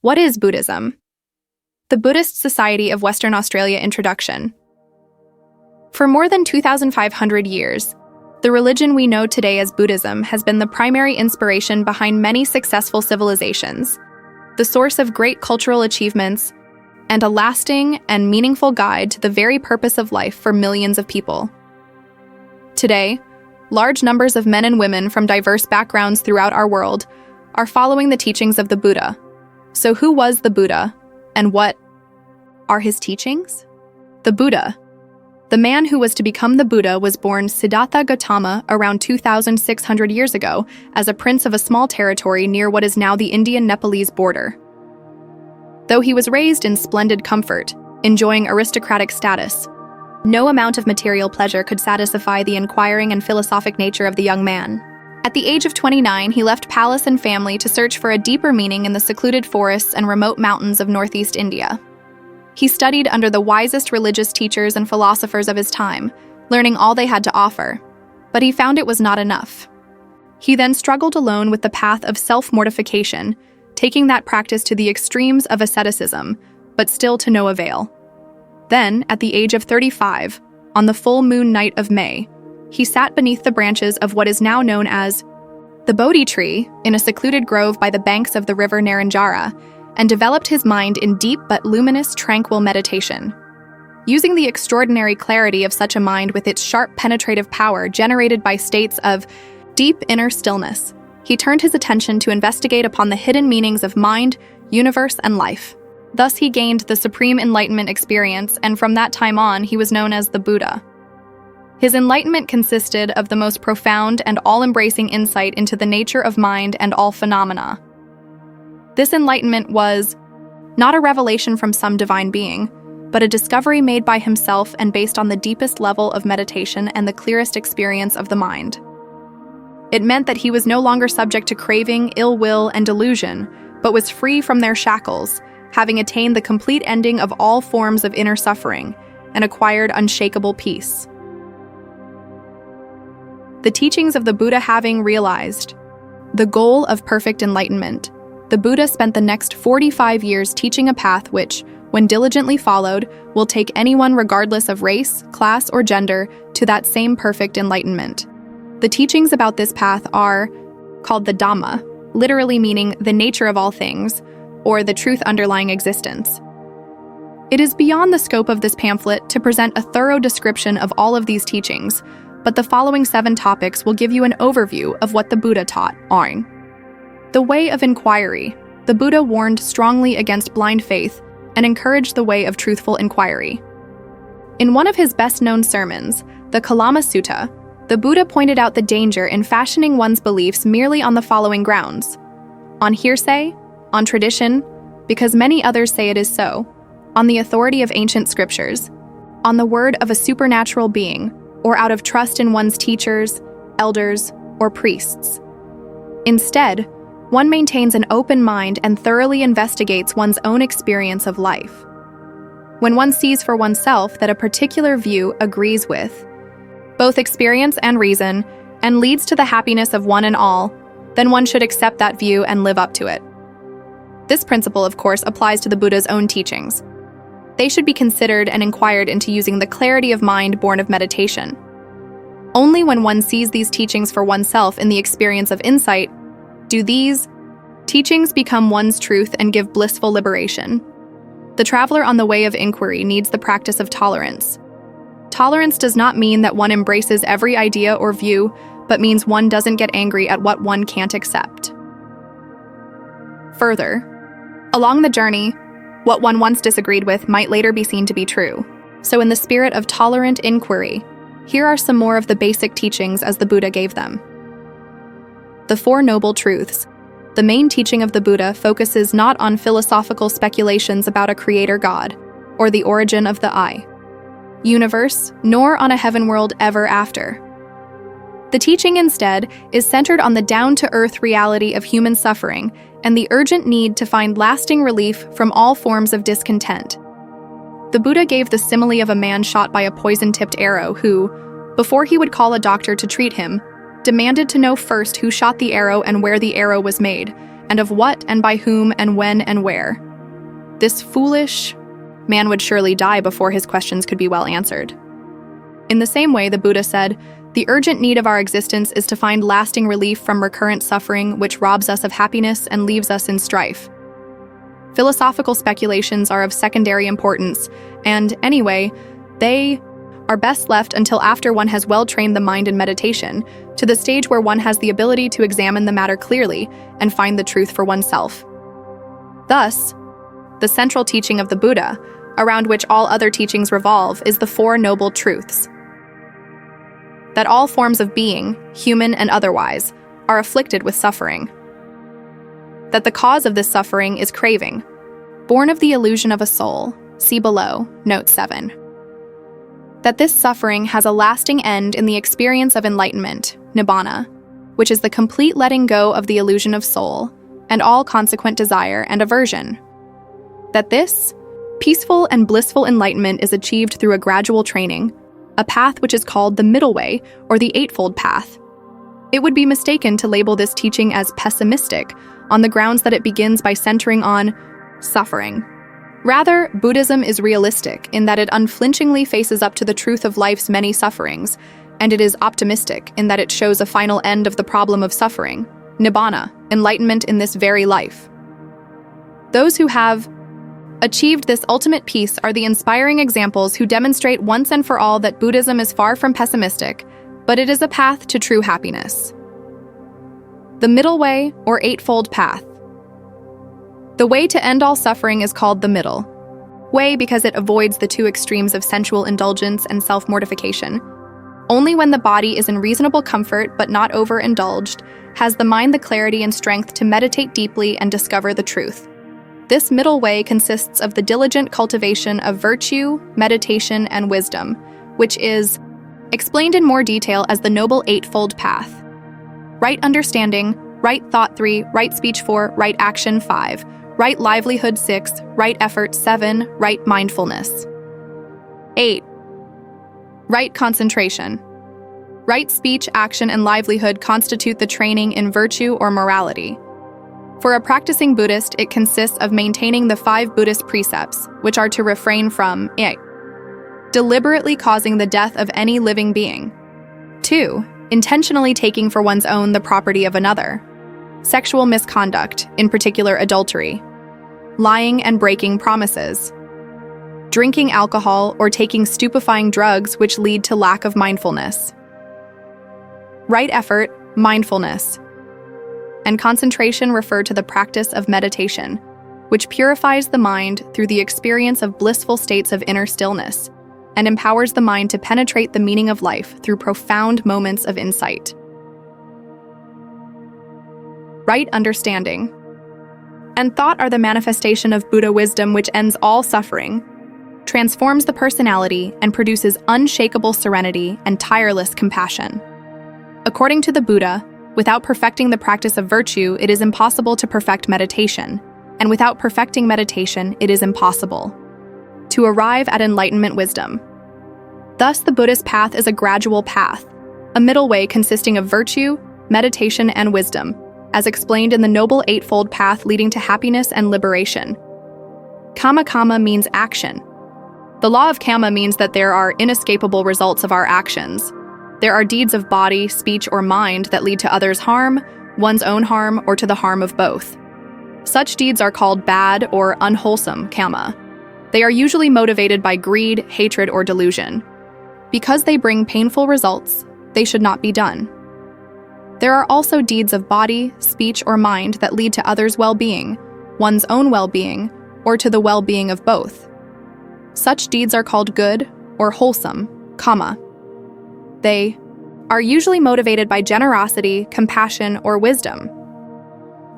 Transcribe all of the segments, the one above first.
What is Buddhism? The Buddhist Society of Western Australia Introduction. For more than 2,500 years, the religion we know today as Buddhism has been the primary inspiration behind many successful civilizations, the source of great cultural achievements, and a lasting and meaningful guide to the very purpose of life for millions of people. Today, large numbers of men and women from diverse backgrounds throughout our world are following the teachings of the Buddha. So who was the Buddha, and what are his teachings? The Buddha. The man who was to become the Buddha was born Siddhartha Gautama around 2,600 years ago as a prince of a small territory near what is now the Indian-Nepalese border. Though he was raised in splendid comfort, enjoying aristocratic status, no amount of material pleasure could satisfy the inquiring and philosophic nature of the young man. At the age of 29, he left palace and family to search for a deeper meaning in the secluded forests and remote mountains of northeast India. He studied under the wisest religious teachers and philosophers of his time, learning all they had to offer, but he found it was not enough. He then struggled alone with the path of self-mortification, taking that practice to the extremes of asceticism, but still to no avail. Then, at the age of 35, on the full moon night of May, he sat beneath the branches of what is now known as the Bodhi tree in a secluded grove by the banks of the river Nirvana, and developed his mind in deep but luminous, tranquil meditation. Using the extraordinary clarity of such a mind with its sharp penetrative power generated by states of deep inner stillness, he turned his attention to investigate upon the hidden meanings of mind, universe, and life. Thus he gained the supreme enlightenment experience, and from that time on he was known as the Buddha. His enlightenment consisted of the most profound and all-embracing insight into the nature of mind and all phenomena. This enlightenment was not a revelation from some divine being, but a discovery made by himself and based on the deepest level of meditation and the clearest experience of the mind. It meant that he was no longer subject to craving, ill will, and delusion, but was free from their shackles, having attained the complete ending of all forms of inner suffering and acquired unshakable peace. The teachings of the Buddha having realized the goal of perfect enlightenment, the Buddha spent the next 45 years teaching a path which, when diligently followed, will take anyone regardless of race, class, or gender to that same perfect enlightenment. The teachings about this path are called the Dhamma, literally meaning the nature of all things, or the truth underlying existence. It is beyond the scope of this pamphlet to present a thorough description of all of these teachings, but the following 7 topics will give you an overview of what the Buddha taught are. The way of inquiry. The Buddha warned strongly against blind faith and encouraged the way of truthful inquiry. In one of his best-known sermons, the Kalama Sutta, the Buddha pointed out the danger in fashioning one's beliefs merely on the following grounds: on hearsay, on tradition, because many others say it is so, on the authority of ancient scriptures, on the word of a supernatural being, or out of trust in one's teachers, elders, or priests. Instead, one maintains an open mind and thoroughly investigates one's own experience of life. When one sees for oneself that a particular view agrees with both experience and reason and leads to the happiness of one and all, then one should accept that view and live up to it. This principle, of course, applies to the Buddha's own teachings. They should be considered and inquired into using the clarity of mind born of meditation. Only when one sees these teachings for oneself in the experience of insight do these teachings become one's truth and give blissful liberation. The traveler on the way of inquiry needs the practice of tolerance. Tolerance does not mean that one embraces every idea or view, but means one doesn't get angry at what one can't accept. Further, along the journey, what one once disagreed with might later be seen to be true. So in the spirit of tolerant inquiry, here are some more of the basic teachings as the Buddha gave them. The Four Noble Truths. The main teaching of the Buddha focuses not on philosophical speculations about a creator God, or the origin of the I, universe, nor on a heaven world ever after. The teaching instead is centered on the down-to-earth reality of human suffering and the urgent need to find lasting relief from all forms of discontent. The Buddha gave the simile of a man shot by a poison-tipped arrow who, before he would call a doctor to treat him, demanded to know first who shot the arrow and where the arrow was made, and of what and by whom and when and where. This foolish man would surely die before his questions could be well answered. In the same way, the Buddha said, "The urgent need of our existence is to find lasting relief from recurrent suffering which robs us of happiness and leaves us in strife." Philosophical speculations are of secondary importance, and anyway, they are best left until after one has well trained the mind in meditation, to the stage where one has the ability to examine the matter clearly and find the truth for oneself. Thus, the central teaching of the Buddha, around which all other teachings revolve, is the Four Noble Truths. That all forms of being, human and otherwise, are afflicted with suffering. That the cause of this suffering is craving, born of the illusion of a soul, see below, note 7. That this suffering has a lasting end in the experience of enlightenment, Nibbana, which is the complete letting go of the illusion of soul and all consequent desire and aversion. That this peaceful and blissful enlightenment is achieved through a gradual training, a path which is called the middle way or the Eightfold Path. It would be mistaken to label this teaching as pessimistic on the grounds that it begins by centering on suffering. Rather, Buddhism is realistic in that it unflinchingly faces up to the truth of life's many sufferings, and it is optimistic in that it shows a final end of the problem of suffering, Nibbana, enlightenment in this very life. Those who have achieved this ultimate peace are the inspiring examples who demonstrate once and for all that Buddhism is far from pessimistic, but it is a path to true happiness. The middle way, or Eightfold Path. The way to end all suffering is called the middle way because it avoids the two extremes of sensual indulgence and self-mortification. Only when the body is in reasonable comfort but not overindulged has the mind the clarity and strength to meditate deeply and discover the truth. This middle way consists of the diligent cultivation of virtue, meditation, and wisdom, which is explained in more detail as the Noble Eightfold Path. Right understanding, right thought 3, right speech 4, right action 5, right livelihood 6, right effort 7, right mindfulness 8. Right concentration. Right speech, action, and livelihood constitute the training in virtue or morality. For a practicing Buddhist, it consists of maintaining the 5 Buddhist precepts, which are to refrain from deliberately causing the death of any living being. 2. Intentionally taking for one's own the property of another. Sexual misconduct, in particular adultery. Lying and breaking promises. Drinking alcohol or taking stupefying drugs which lead to lack of mindfulness. Right effort, mindfulness. And concentration refer to the practice of meditation, which purifies the mind through the experience of blissful states of inner stillness, and empowers the mind to penetrate the meaning of life through profound moments of insight. Right understanding and thought are the manifestation of Buddha wisdom which ends all suffering, transforms the personality, and produces unshakable serenity and tireless compassion. According to the Buddha, without perfecting the practice of virtue, it is impossible to perfect meditation, and without perfecting meditation, it is impossible to arrive at enlightenment wisdom. Thus, the Buddhist path is a gradual path, a middle way consisting of virtue, meditation, and wisdom, as explained in the Noble Eightfold Path leading to happiness and liberation. Kama means action. The law of Kama means that there are inescapable results of our actions. There are deeds of body, speech, or mind that lead to others' harm, one's own harm, or to the harm of both. Such deeds are called bad or unwholesome Kama. They are usually motivated by greed, hatred, or delusion. Because they bring painful results, they should not be done. There are also deeds of body, speech, or mind that lead to others' well-being, one's own well-being, or to the well-being of both. Such deeds are called good or wholesome Kama. They are usually motivated by generosity, compassion, or wisdom.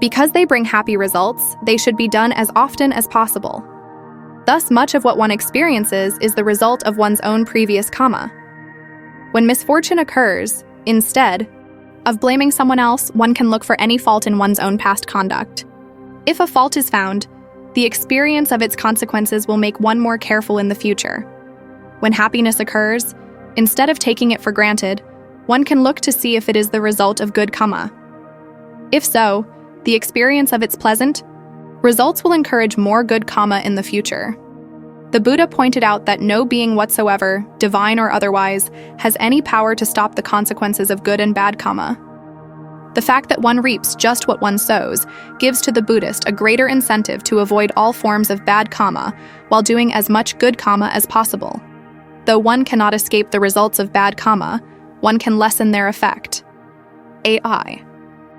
Because they bring happy results, they should be done as often as possible. Thus, much of what one experiences is the result of one's own previous Kama. When misfortune occurs, instead of blaming someone else, one can look for any fault in one's own past conduct. If a fault is found, the experience of its consequences will make one more careful in the future. When happiness occurs, instead of taking it for granted, one can look to see if it is the result of good Kama. If so, the experience of its pleasant results will encourage more good karma in the future. The Buddha pointed out that no being whatsoever, divine or otherwise, has any power to stop the consequences of good and bad karma. The fact that one reaps just what one sows gives to the Buddhist a greater incentive to avoid all forms of bad karma while doing as much good karma as possible. Though one cannot escape the results of bad karma, one can lessen their effect. AI.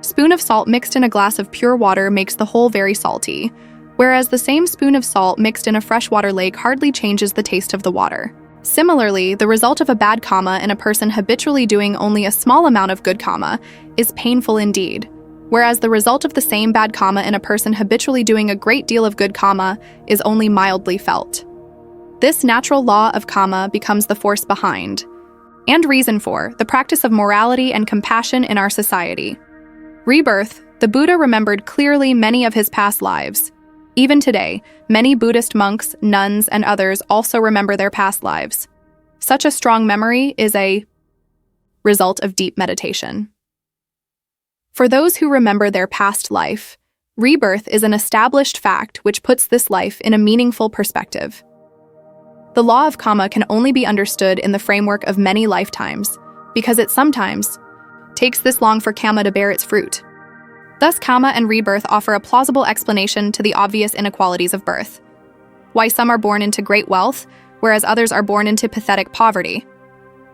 Spoon of salt mixed in a glass of pure water makes the whole very salty, whereas the same spoon of salt mixed in a freshwater lake hardly changes the taste of the water. Similarly, the result of a bad karma in a person habitually doing only a small amount of good karma is painful indeed, whereas the result of the same bad karma in a person habitually doing a great deal of good karma is only mildly felt. This natural law of karma becomes the force behind, and reason for, the practice of morality and compassion in our society. Rebirth, the Buddha remembered clearly many of his past lives. Even today, many Buddhist monks, nuns, and others also remember their past lives. Such a strong memory is a result of deep meditation. For those who remember their past life, rebirth is an established fact which puts this life in a meaningful perspective. The law of karma can only be understood in the framework of many lifetimes, because it sometimes takes this long for karma to bear its fruit. Thus, karma and rebirth offer a plausible explanation to the obvious inequalities of birth. Why some are born into great wealth, whereas others are born into pathetic poverty.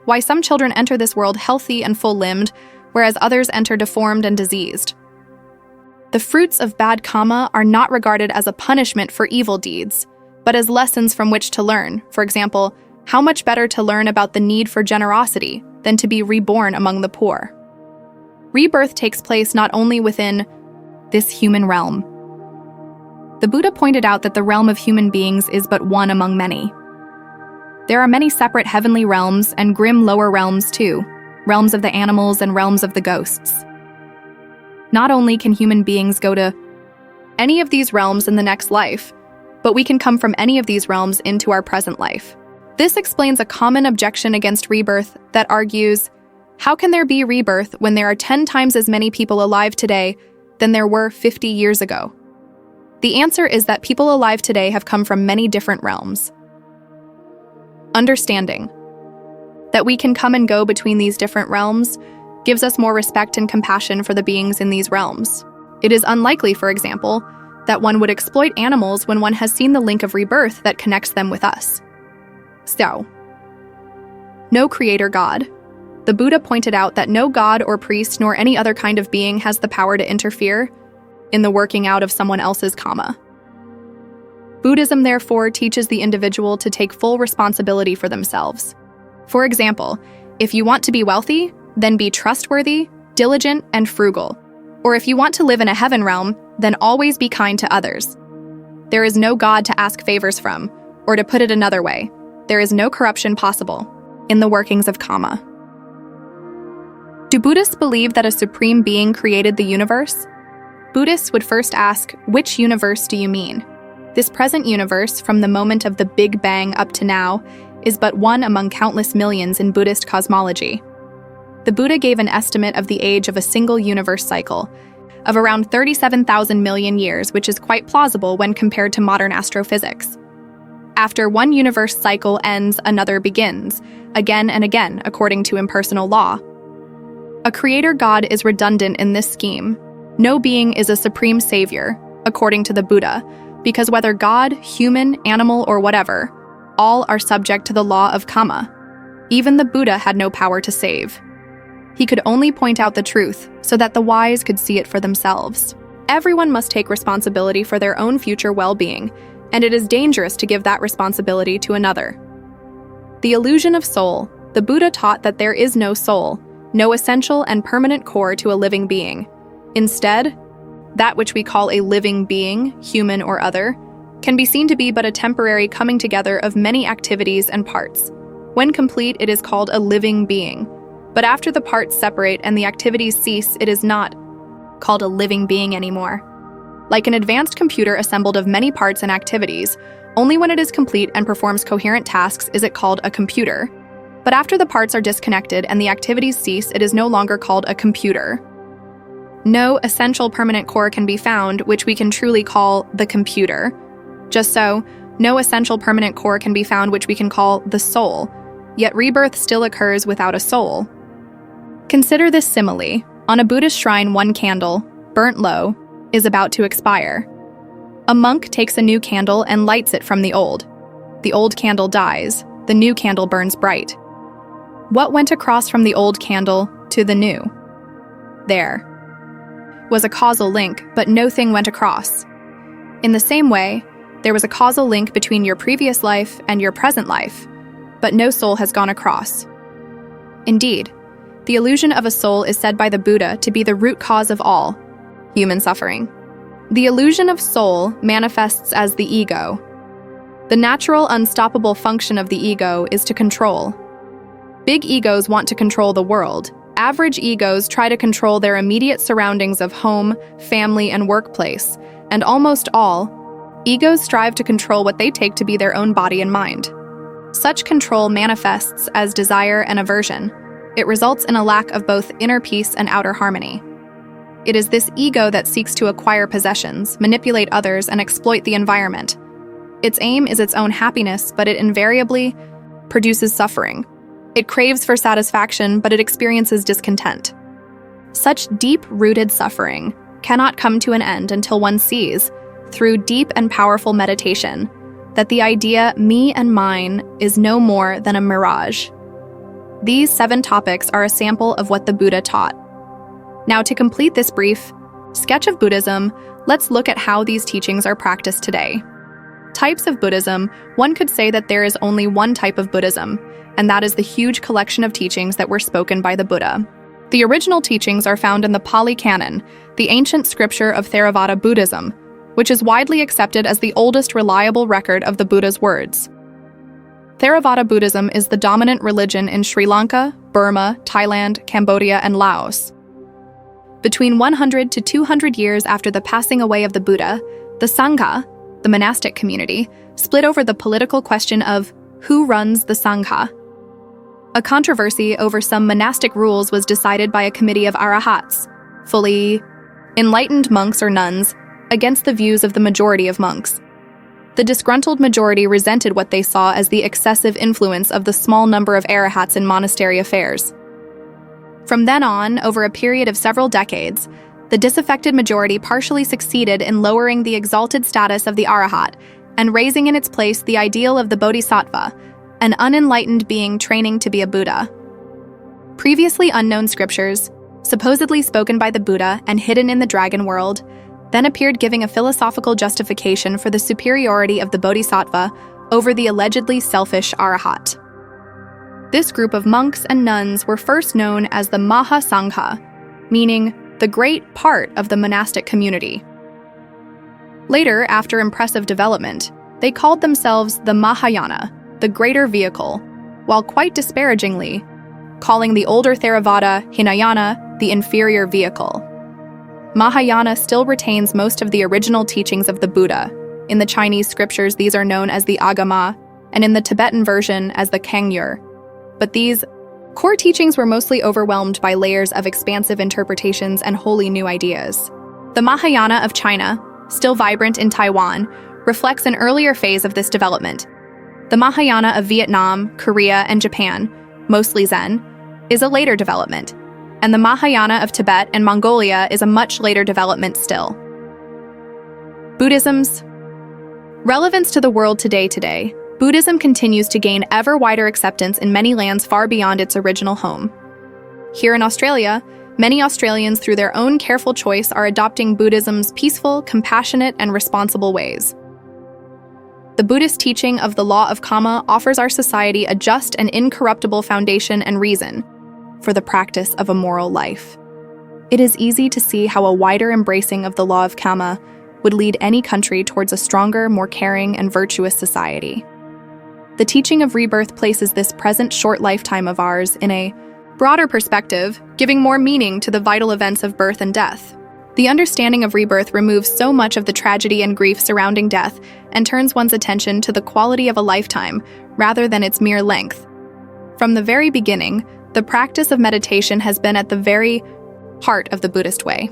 Why some children enter this world healthy and full-limbed, whereas others enter deformed and diseased. The fruits of bad karma are not regarded as a punishment for evil deeds, but as lessons from which to learn. For example, how much better to learn about the need for generosity than to be reborn among the poor. Rebirth takes place not only within this human realm. The Buddha pointed out that the realm of human beings is but one among many. There are many separate heavenly realms and grim lower realms too, realms of the animals and realms of the ghosts. Not only can human beings go to any of these realms in the next life, but we can come from any of these realms into our present life. This explains a common objection against rebirth that argues, how can there be rebirth when there are 10 times as many people alive today than there were 50 years ago? The answer is that people alive today have come from many different realms. Understanding that we can come and go between these different realms gives us more respect and compassion for the beings in these realms. It is unlikely, for example, that one would exploit animals when one has seen the link of rebirth that connects them with us. So, no creator God. The Buddha pointed out that no god or priest nor any other kind of being has the power to interfere in the working out of someone else's karma. Buddhism, therefore, teaches the individual to take full responsibility for themselves. For example, if you want to be wealthy, then be trustworthy, diligent, and frugal. Or if you want to live in a heaven realm, then always be kind to others. There is no god to ask favors from, or to put it another way, there is no corruption possible in the workings of karma. Do Buddhists believe that a supreme being created the universe? Buddhists would first ask, which universe do you mean? This present universe, from the moment of the Big Bang up to now, is but one among countless millions in Buddhist cosmology. The Buddha gave an estimate of the age of a single universe cycle, of around 37,000 million years, which is quite plausible when compared to modern astrophysics. After one universe cycle ends, another begins, again and again, according to impersonal law. A creator God is redundant in this scheme. No being is a supreme savior, according to the Buddha, because whether God, human, animal, or whatever, all are subject to the law of karma. Even the Buddha had no power to save. He could only point out the truth so that the wise could see it for themselves. Everyone must take responsibility for their own future well-being, and it is dangerous to give that responsibility to another. The illusion of soul. The Buddha taught that there is no soul, no essential and permanent core to a living being. Instead, that which we call a living being, human or other, can be seen to be but a temporary coming together of many activities and parts. When complete, it is called a living being. But after the parts separate and the activities cease, it is not called a living being anymore. Like an advanced computer assembled of many parts and activities, only when it is complete and performs coherent tasks is it called a computer. But after the parts are disconnected and the activities cease, it is no longer called a computer. no essential permanent core can be found which we can truly call the computer. Just so, no essential permanent core can be found which we can call the soul, yet rebirth still occurs without a soul. Consider this simile. On a Buddhist shrine, one candle, burnt low, is about to expire. A monk takes a new candle and lights it from the old. The old candle dies, the new candle burns bright. What went across from the old candle to the new? There was a causal link, but no thing went across. In the same way, there was a causal link between your previous life and your present life, but no soul has gone across. Indeed, the illusion of a soul is said by the Buddha to be the root cause of all human suffering. The illusion of soul manifests as the ego. The natural, unstoppable function of the ego is to control. Big egos want to control the world. Average egos try to control their immediate surroundings of home, family, and workplace, and almost all, egos strive to control what they take to be their own body and mind. Such control manifests as desire and aversion. It results in a lack of both inner peace and outer harmony. It is this ego that seeks to acquire possessions, manipulate others, and exploit the environment. Its aim is its own happiness, but it invariably produces suffering. It craves for satisfaction, but it experiences discontent. Such deep-rooted suffering cannot come to an end until one sees, through deep and powerful meditation, that the idea me and mine is no more than a mirage. These 7 topics are a sample of what the Buddha taught. Now, to complete this brief sketch of Buddhism, let's look at how these teachings are practiced today. Types of Buddhism. One could say that there is only one type of Buddhism, and that is the huge collection of teachings that were spoken by the Buddha. The original teachings are found in the Pali Canon, the ancient scripture of Theravāda Buddhism, which is widely accepted as the oldest reliable record of the Buddha's words. Theravāda Buddhism is the dominant religion in Sri Lanka, Burma, Thailand, Cambodia, and Laos. Between 100 to 200 years after the passing away of the Buddha, the Sangha, the monastic community, split over the political question of who runs the Sangha. A controversy over some monastic rules was decided by a committee of arahats, fully enlightened monks or nuns, against the views of the majority of monks. The disgruntled majority resented what they saw as the excessive influence of the small number of arahats in monastery affairs. From then on, over a period of several decades, the disaffected majority partially succeeded in lowering the exalted status of the arahat and raising in its place the ideal of the bodhisattva, an unenlightened being training to be a Buddha. Previously unknown scriptures, supposedly spoken by the Buddha and hidden in the dragon world, then appeared giving a philosophical justification for the superiority of the bodhisattva over the allegedly selfish arahat. This group of monks and nuns were first known as the Mahasangha, meaning the great part of the monastic community. Later, after impressive development, they called themselves the Mahayana, the greater vehicle, while quite disparagingly calling the older Theravada Hinayana the inferior vehicle. Mahayana still retains most of the original teachings of the Buddha. In the Chinese scriptures, these are known as the Agama, and in the Tibetan version as the Kangyur. But these core teachings were mostly overwhelmed by layers of expansive interpretations and wholly new ideas. The Mahayana of China, still vibrant in Taiwan, reflects an earlier phase of this development. The Mahayana of Vietnam, Korea, and Japan, mostly Zen, is a later development, and the Mahayana of Tibet and Mongolia is a much later development still. Buddhism's relevance to the world today, Buddhism continues to gain ever wider acceptance in many lands far beyond its original home. Here in Australia, many Australians, through their own careful choice, are adopting Buddhism's peaceful, compassionate, and responsible ways. The Buddhist teaching of the law of karma offers our society a just and incorruptible foundation and reason for the practice of a moral life. It is easy to see how a wider embracing of the law of karma would lead any country towards a stronger, more caring, and virtuous society. The teaching of rebirth places this present short lifetime of ours in a broader perspective, giving more meaning to the vital events of birth and death. The understanding of rebirth removes so much of the tragedy and grief surrounding death and turns one's attention to the quality of a lifetime rather than its mere length. From the very beginning, the practice of meditation has been at the very heart of the Buddhist way.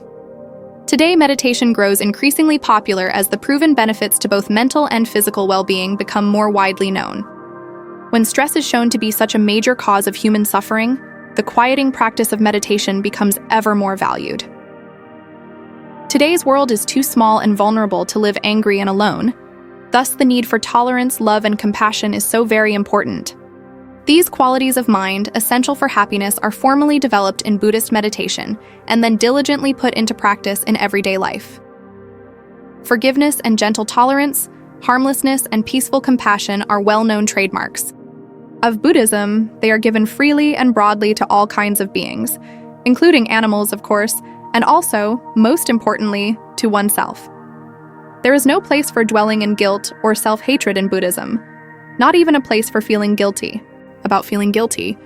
Today, meditation grows increasingly popular as the proven benefits to both mental and physical well-being become more widely known. When stress is shown to be such a major cause of human suffering, the quieting practice of meditation becomes ever more valued. Today's world is too small and vulnerable to live angry and alone. Thus, the need for tolerance, love, and compassion is so very important. These qualities of mind, essential for happiness, are formally developed in Buddhist meditation and then diligently put into practice in everyday life. Forgiveness and gentle tolerance, harmlessness and peaceful compassion are well-known trademarks. Of Buddhism, they are given freely and broadly to all kinds of beings, including animals, of course, and also, most importantly, to oneself. There is no place for dwelling in guilt or self-hatred in Buddhism, not even a place for feeling guilty. About feeling guilty.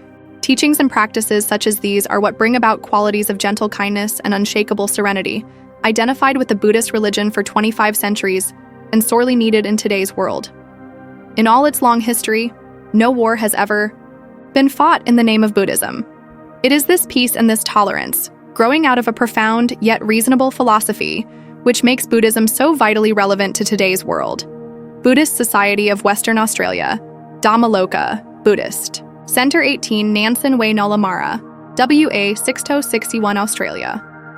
Teachings and practices such as these are what bring about qualities of gentle kindness and unshakable serenity, identified with the Buddhist religion for 25 centuries and sorely needed in today's world. In all its long history, no war has ever been fought in the name of Buddhism. It is this peace and this tolerance, growing out of a profound yet reasonable philosophy, which makes Buddhism so vitally relevant to today's world. Buddhist Society of Western Australia, Dhammaloka, Buddhist. Center 18 Nansen Way Nullamara, WA 6061 Australia.